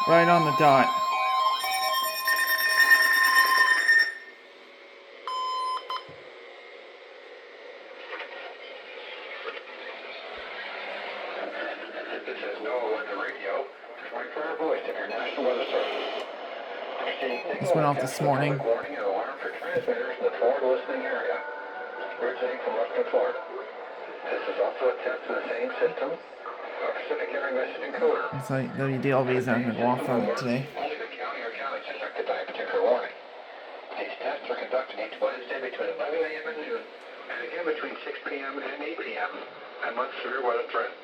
Right on the dot. This is NOAA on the radio. 24-hour voice of your National Weather Service. This went off this morning. Warning and alarm for transmitters in the Florida listening area. Originating from Western Florida. This is also a test of the same system. A Pacific Area Message Encoder. It's like WDLVs aren't going to go off on it today. Only the county or counties affected by a particular warning. These tests are conducted each Wednesday between 11 a.m. and noon, and again between 6 p.m. and 8 p.m. among severe weather threats.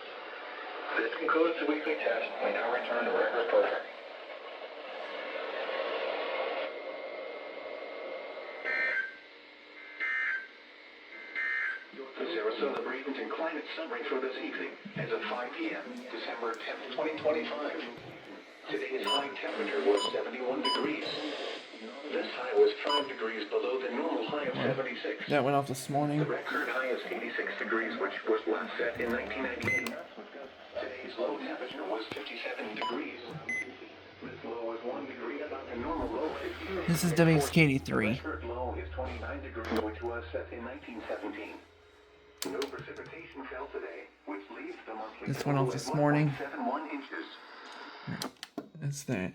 This concludes the weekly test. We now return to regular programming. The Sarasota Breeze and Climate Summary for this evening as of 5 p.m., December 10th, 2025. Today's high temperature was 71 degrees. This high was 5 degrees below the normal high of 76. That went off this morning. The record high is 86 degrees, which was last set in 1998. Today's low temperature was 57 degrees. This low is 1 degree above the normal low. This is WXKD3. The record low is 29 degrees, which was set in 1917. No precipitation fell today, which leaves the monthly This went off this morning. 1.71 inches. That's that.